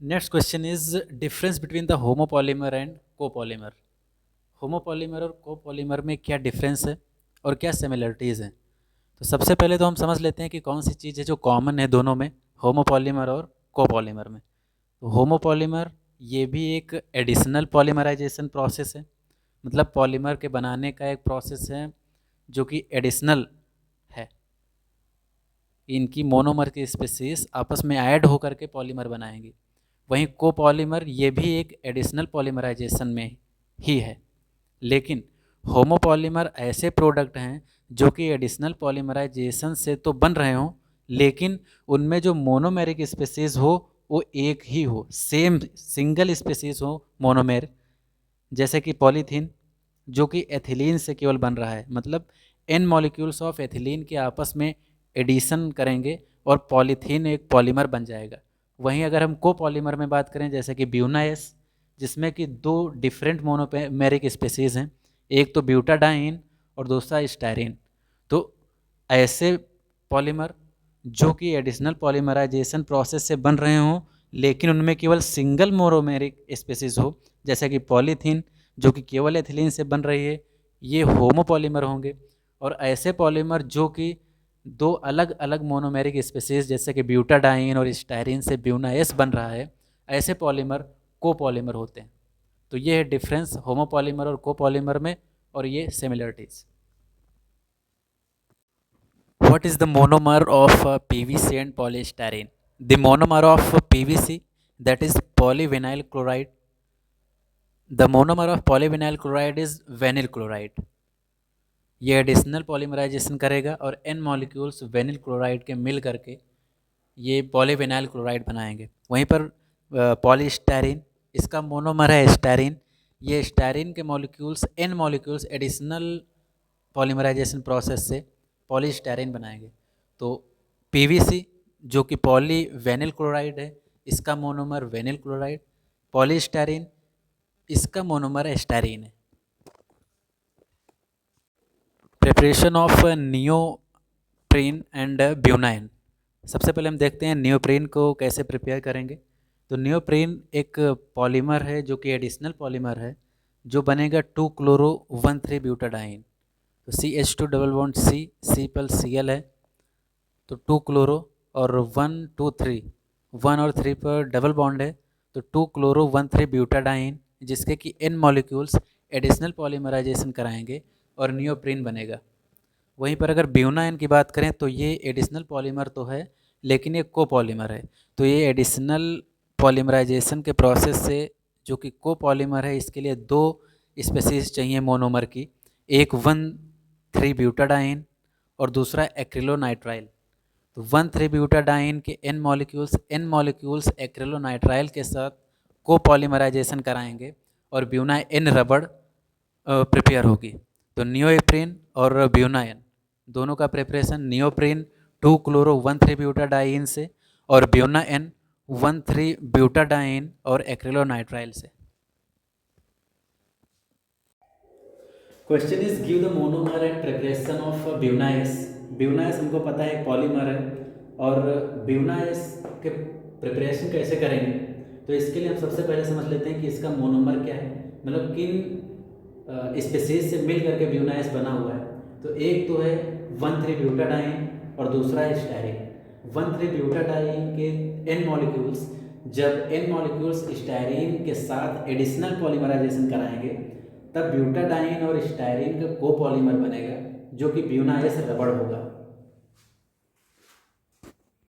Next question is difference between the homopolymer and copolymer. Homopolymer और copolymer में क्या difference है और क्या सिमिलरिटीज़ हैं। तो सबसे पहले तो हम समझ लेते हैं कि कौन सी चीज़ है जो कॉमन है दोनों में, होमोपॉलीमर और कोपॉलीमर में। तो होमोपॉलीमर ये भी एक एडिशनल पॉलीमराइजेशन प्रोसेस है, मतलब पॉलीमर के बनाने का एक प्रोसेस है जो कि एडिशनल है। इनकी मोनोमर की स्पीसीज आपस में ऐड होकर के पॉलीमर बनाएंगी। वहीं कोपॉलीमर ये भी एक एडिशनल पॉलीमराइजेशन में ही है, लेकिन होमोपॉलीमर ऐसे प्रोडक्ट हैं जो कि एडिशनल पॉलीमराइजेशन से तो बन रहे हों, लेकिन उनमें जो मोनोमेरिक स्पीसीज हो वो एक ही हो, सेम सिंगल स्पीसीज हो मोनोमेर। जैसे कि पॉलीथीन जो कि एथिलीन से केवल बन रहा है, मतलब एन मॉलिक्यूल्स ऑफ एथिलीन के आपस में एडिशन करेंगे और पॉलीथीन एक पॉलीमर बन जाएगा। वहीं अगर हम कोपॉलीमर में बात करें जैसे कि ब्यूनाएस, जिसमें कि दो डिफरेंट मोनोमेरिक स्पेसीज हैं, एक तो ब्यूटाडाइन और दूसरा स्टायरिन। तो ऐसे पॉलीमर जो कि एडिशनल पॉलीमराइजेशन प्रोसेस से बन रहे हों, लेकिन उनमें केवल सिंगल मोनोमेरिक स्पेसीज हो, जैसे कि पॉलीथीन जो कि केवल एथिलीन से बन रही है, ये होमोपॉलीमर होंगे। और ऐसे पॉलीमर जो कि दो अलग अलग मोनोमेरिक स्पेसीज जैसे कि ब्यूटाडाइन और स्टायरिन से ब्यूनाएस बन रहा है, ऐसे पॉलीमर कोपॉलीमर होते हैं। तो ये है डिफरेंस होमोपॉलीमर और कोपॉलीमर में, और ये similarities. What is the monomer of PVC and polystyrene? The monomer of PVC, that is polyvinyl chloride. The monomer of polyvinyl chloride is vinyl chloride. ये एडिशनल पॉलीमराइजेशन करेगा और एन मॉलिक्यूल्स वेनिल क्लोराइड के मिल करके ये polyvinyl chloride बनाएंगे। वहीं पर polystyrene, इसका मोनोमर है स्टायरीन। ये स्टायरीन के molecules n molecules additional polymerisation process से पॉलीस्टायरीन बनाएंगे। तो पीवीसी जो कि पॉली वेनिल क्लोराइड है, इसका मोनोमर वेनिल क्लोराइड। पॉलीस्टायरीन, इसका मोनोमर स्टायरीन है। Preparation of neoprene and buna N. सबसे पहले हम देखते हैं नियोप्रीन को कैसे प्रिपेयर करेंगे। तो नियोप्रीन एक पॉलीमर है जो कि एडिशनल पॉलीमर है, जो बनेगा 2-chloro-1,3-ब्यूटाडाइन। तो CH2 डबल बॉन्ड सी पर Cl है, तो 2 क्लोरो और 1 2 3, 1 और 3 पर डबल बॉन्ड है, तो 2-chloro-1,3-ब्यूटाडाइन, जिसके कि एन मॉलिक्यूल्स एडिशनल पॉलीमराइजेशन कराएंगे और नियोप्रीन बनेगा। वहीं पर अगर ब्यूनाइन की बात करें तो ये एडिशनल पॉलीमर तो है, लेकिन ये कोपॉलीमर है। तो ये एडिशनल पॉलीमराइजेशन के प्रोसेस से जो कि कोपॉलीमर है, इसके लिए दो स्पेसीज चाहिए मोनोमर की, एक 1,3-ब्यूटाडाइन और दूसरा एक्रिलोनाइट्राइल। तो 1,3-ब्यूटाडाइन के एन मॉलिक्यूल्स एक्रिलोनाइट्राइल के साथ कोपॉलीमराइजेशन कराएंगे और ब्यूना एन रबड़ प्रिपेयर होगी। तो नियोप्रीन और ब्यूनाइन दोनों का प्रिपरेशन, नियोप्रीन 2-chloro-1,3-ब्यूटाडाइन से और ब्यूना एन 1,3-ब्यूटाडाइन और एक्रिलोनाइट्राइल से। Question is give the monomer and preparation of buna S. Buna S हमको पता है पॉलीमर है, और ब्यूनाइस के प्रिपरेशन कैसे करेंगे, तो इसके लिए हम सबसे पहले समझ लेते हैं कि इसका मोनोमर क्या है, मतलब किन स्पेसीज से मिल करके ब्यूनाइस बना हुआ है। तो एक तो है 1,3-ब्यूटाडाइन और दूसरा है स्टायरीन। 1,3-ब्यूटाडाइन के एन मॉलिक्यूल्स, जब एन मॉलिक्यूल्स स्टायरीन के साथ एडिशनल पॉलीमराइजेशन कराएंगे, तब ब्यूटाडाइन और स्टायरीन का कोपॉलीमर बनेगा जो कि ब्यूनाइस रबड़ होगा।